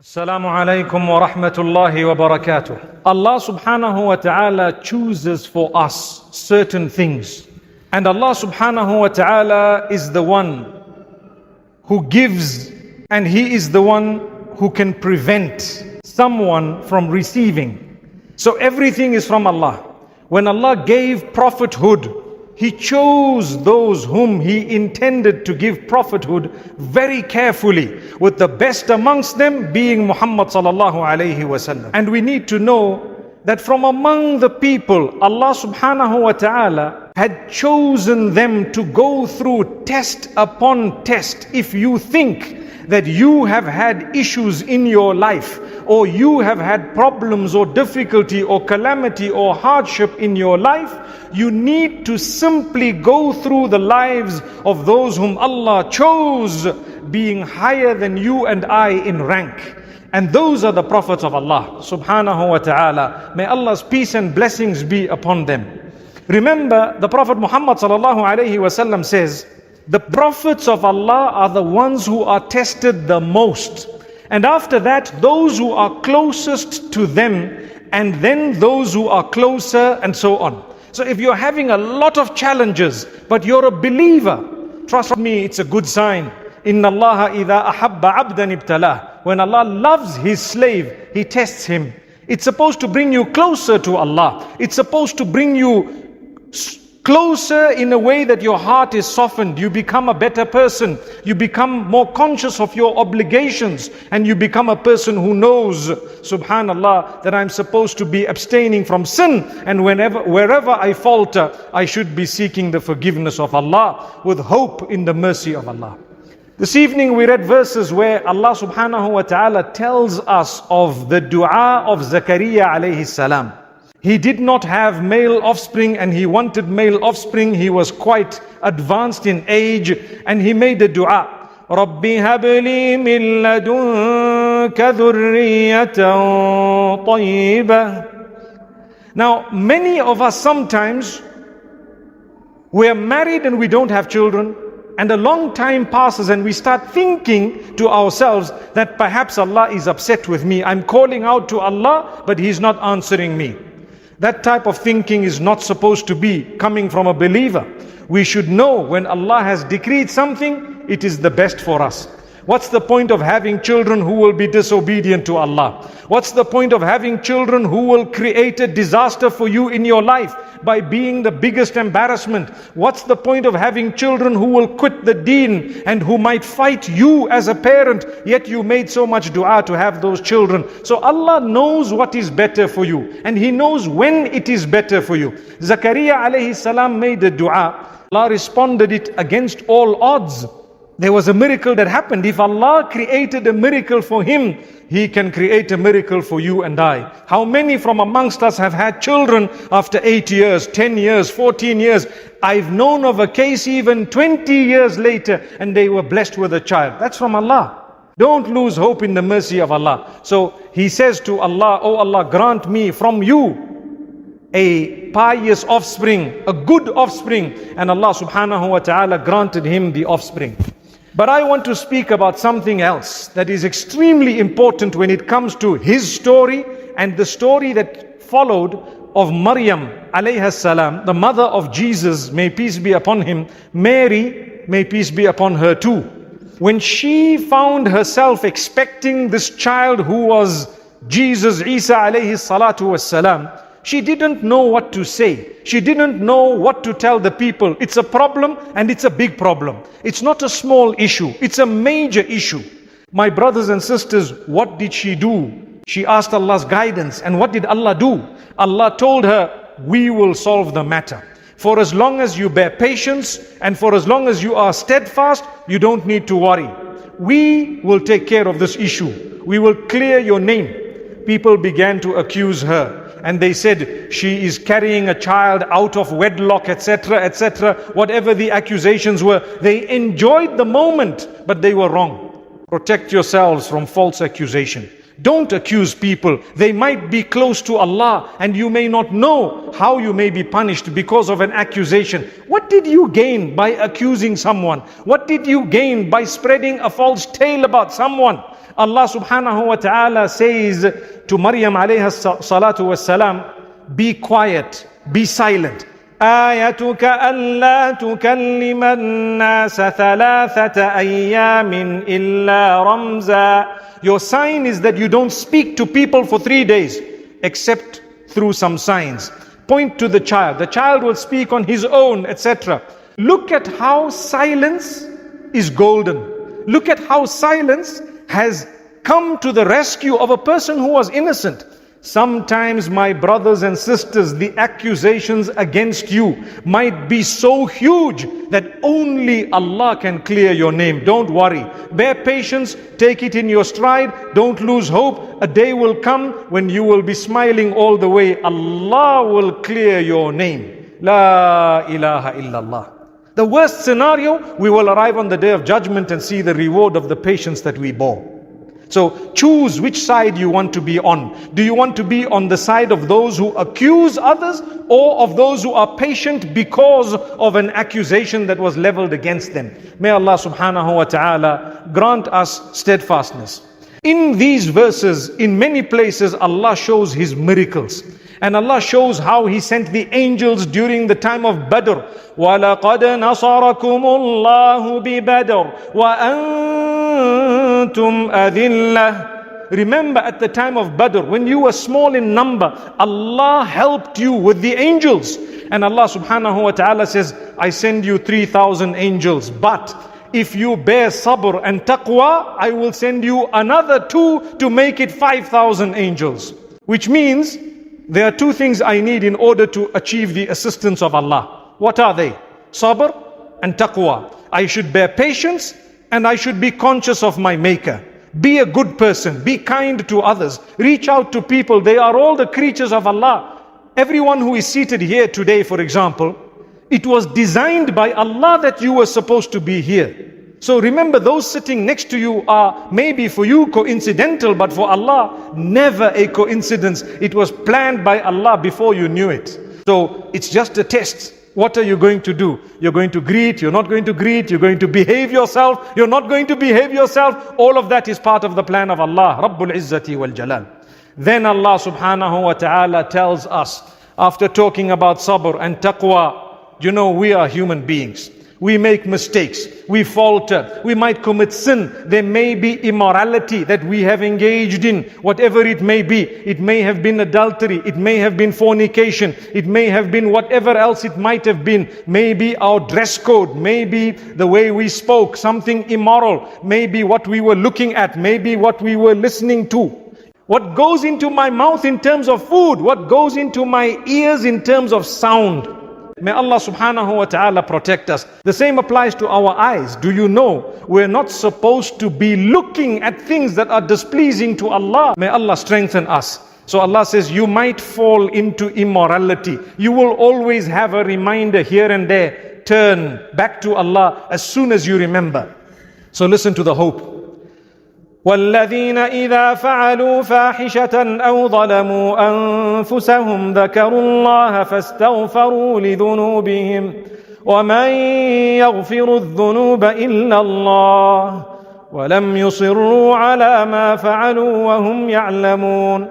Assalamu alaikum wa rahmatullahi wa barakatuh. Allah subhanahu wa ta'ala chooses for us certain things. And Allah subhanahu wa ta'ala is the one who gives, and He is the one who can prevent someone from receiving. So everything is from Allah. When Allah gave prophethood, He chose those whom He intended to give prophethood very carefully, with the best amongst them being Muhammad sallallahu alayhi wasallam. And we need to know that from among the people, Allah subhanahu wa ta'ala had chosen them to go through test upon test. If you think that you have had issues in your life, or you have had problems or difficulty or calamity or hardship in your life, you need to simply go through the lives of those whom Allah chose, being higher than you and I in rank. And those are the prophets of Allah subhanahu wa ta'ala. May Allah's peace and blessings be upon them. Remember, the Prophet Muhammad sallallahu alayhi wasallam says, the prophets of Allah are the ones who are tested the most. And after that, those who are closest to them, and then those who are closer, and so on. So if you're having a lot of challenges, but you're a believer, trust me, it's a good sign. Inna Allah idha ahabba abdan ibtalah. When Allah loves His slave, He tests him. It's supposed to bring you closer to Allah. It's supposed to bring you closer in a way that your heart is softened. You become a better person. You become more conscious of your obligations. And you become a person who knows, subhanallah, that I'm supposed to be abstaining from sin. And wherever I falter, I should be seeking the forgiveness of Allah with hope in the mercy of Allah. This evening we read verses where Allah subhanahu wa ta'ala tells us of the dua of Zakaria alayhi salam. He did not have male offspring and he wanted male offspring. He was quite advanced in age and he made a dua. Rabbi habli min ladunka dhurriyatan tayyibah. Now, many of us sometimes, we're married and we don't have children. And a long time passes and we start thinking to ourselves that perhaps Allah is upset with me. I'm calling out to Allah, but He's not answering me. That type of thinking is not supposed to be coming from a believer. We should know when Allah has decreed something, it is the best for us. What's the point of having children who will be disobedient to Allah? What's the point of having children who will create a disaster for you in your life by being the biggest embarrassment? What's the point of having children who will quit the deen and who might fight you as a parent, yet you made so much dua to have those children? So Allah knows what is better for you and He knows when it is better for you. Zakaria alayhi salam made a dua. Allah responded it against all odds. There was a miracle that happened. If Allah created a miracle for him, He can create a miracle for you and I. How many from amongst us have had children after 8 years, 10 years, 14 years? I've known of a case even 20 years later and they were blessed with a child. That's from Allah. Don't lose hope in the mercy of Allah. So he says to Allah, oh Allah, grant me from you a pious offspring, a good offspring. And Allah subhanahu wa ta'ala granted him the offspring. But I want to speak about something else that is extremely important when it comes to his story and the story that followed of Maryam alayha salam, the mother of Jesus, may peace be upon him. Mary, may peace be upon her too. When she found herself expecting this child who was Jesus, Isa alayhi salatu was salam, she didn't know what to say. She didn't know what to tell the people. It's a problem and it's a big problem. It's not a small issue. It's a major issue. My brothers and sisters, what did she do? She asked Allah's guidance. And what did Allah do? Allah told her, we will solve the matter. For as long as you bear patience and for as long as you are steadfast, you don't need to worry. We will take care of this issue. We will clear your name. People began to accuse her. And they said, she is carrying a child out of wedlock, etc., etc. Whatever the accusations were, they enjoyed the moment, but they were wrong. Protect yourselves from false accusation. Don't accuse people. They might be close to Allah and you may not know how you may be punished because of an accusation. What did you gain by accusing someone? What did you gain by spreading a false tale about someone? Allah subhanahu wa ta'ala says to Maryam alayha salatu was salam, be quiet, be silent. آيَتُكَ أَلَّا تُكَلِّمَ النَّاسَ ثَلَاثَةَ أَيَّامٍ إِلَّا رَمْزًا. Your sign is that you don't speak to people for 3 days except through some signs. Point to the child will speak on his own, etc. Look at how silence is golden. Look at how silence has come to the rescue of a person who was innocent. Sometimes, my brothers and sisters, the accusations against you might be so huge that only Allah can clear your name. Don't worry. Bear patience. Take it in your stride. Don't lose hope. A day will come when you will be smiling all the way. Allah will clear your name. La ilaha illallah. The worst scenario, we will arrive on the day of judgment and see the reward of the patience that we bore. So choose which side you want to be on. Do you want to be on the side of those who accuse others, or of those who are patient because of an accusation that was leveled against them? May Allah subhanahu wa ta'ala grant us steadfastness. In these verses, in many places, Allah shows His miracles. And Allah shows how He sent the angels during the time of Badr. وَلَقَدْ نَصَرَكُمُ اللَّهُ بِبَدْرٍ وَأَنْتُمْ أَذِلَّةٌ. Remember, at the time of Badr, when you were small in number, Allah helped you with the angels. And Allah subhanahu wa ta'ala says, I send you 3,000 angels. But if you bear sabr and taqwa, I will send you another 2 to make it 5,000 angels. Which means, there are 2 things I need in order to achieve the assistance of Allah. What are they? Sabr and taqwa. I should bear patience and I should be conscious of my Maker. Be a good person. Be kind to others. Reach out to people. They are all the creatures of Allah. Everyone who is seated here today, for example, it was designed by Allah that you were supposed to be here. So remember, those sitting next to you are maybe for you coincidental, but for Allah, never a coincidence. It was planned by Allah before you knew it. So it's just a test. What are you going to do? You're going to greet, you're not going to greet, you're going to behave yourself, you're not going to behave yourself. All of that is part of the plan of Allah, Rabbul Izzati wal Jalal. Then Allah subhanahu wa ta'ala tells us, after talking about sabr and taqwa, you know, we are human beings. We make mistakes, we falter, we might commit sin. There may be immorality that we have engaged in, whatever it may be. It may have been adultery, it may have been fornication, it may have been whatever else it might have been. Maybe our dress code, maybe the way we spoke, something immoral, maybe what we were looking at, maybe what we were listening to. What goes into my mouth in terms of food, what goes into my ears in terms of sound. May Allah subhanahu wa ta'ala protect us. The same applies to our eyes. Do you know we're not supposed to be looking at things that are displeasing to Allah? May Allah strengthen us. So Allah says, you might fall into immorality. You will always have a reminder here and there. Turn back to Allah as soon as you remember. So listen to the hope. وَالَّذِينَ إِذَا فَعَلُوا فَاحِشَةً أَوْ ظَلَمُوا أَنفُسَهُمْ ذَكَرُوا اللَّهَ فَاسْتَغْفَرُوا لِذُنُوبِهِمْ وَمَنْ يَغْفِرُ الذُّنُوبَ إِلَّا اللَّهُ وَلَمْ يُصِرُّوا عَلَى مَا فَعَلُوا وَهُمْ يَعْلَمُونَ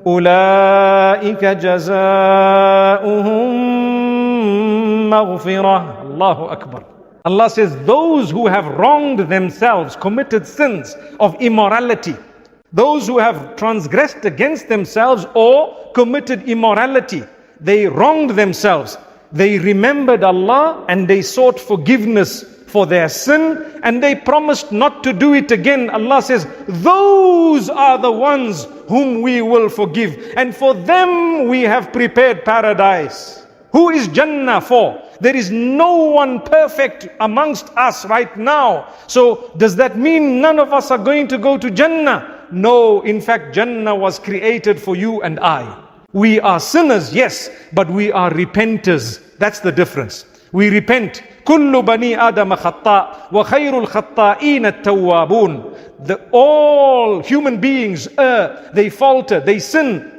أُولَئِكَ جَزَاؤُهُمْ مَغْفِرَةٌ. Allahu Akbar. Allah says, those who have wronged themselves, committed sins of immorality, those who have transgressed against themselves or committed immorality, they wronged themselves. They remembered Allah and they sought forgiveness for their sin and they promised not to do it again. Allah says, those are the ones whom we will forgive, and for them we have prepared paradise. Who is Jannah for? There is no one perfect amongst us right now. So does that mean none of us are going to go to Jannah? No, in fact, Jannah was created for you and I. We are sinners, yes, but we are repenters. That's the difference. We repent. كُلُّ بَنِي آدَمَ خَطَّاء وَخَيْرُ الْخَطَّائِينَ التَّوَّابُونَ. All human beings err, they falter, they sin.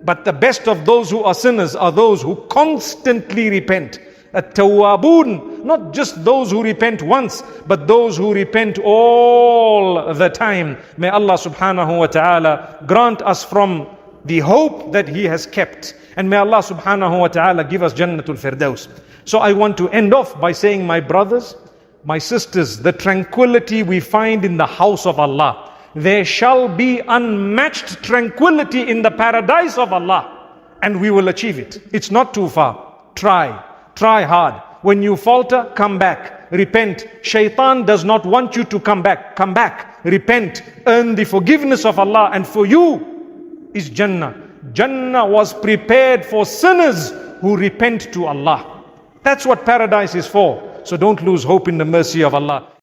But the best of those who are sinners are those who constantly repent. At-tawwabun, not just those who repent once, but those who repent all the time. May Allah subhanahu wa ta'ala grant us from the hope that He has kept. And may Allah subhanahu wa ta'ala give us Jannatul Firdaus. So I want to end off by saying, my brothers, my sisters, the tranquility we find in the house of Allah, there shall be unmatched tranquility in the paradise of Allah, and we will achieve it. It's not too far. Try hard. When you falter, come back, repent. Shaitan does not want you to come back, repent, earn the forgiveness of Allah, and for you is Jannah. Jannah was prepared for sinners who repent to Allah. That's what paradise is for. So don't lose hope in the mercy of Allah.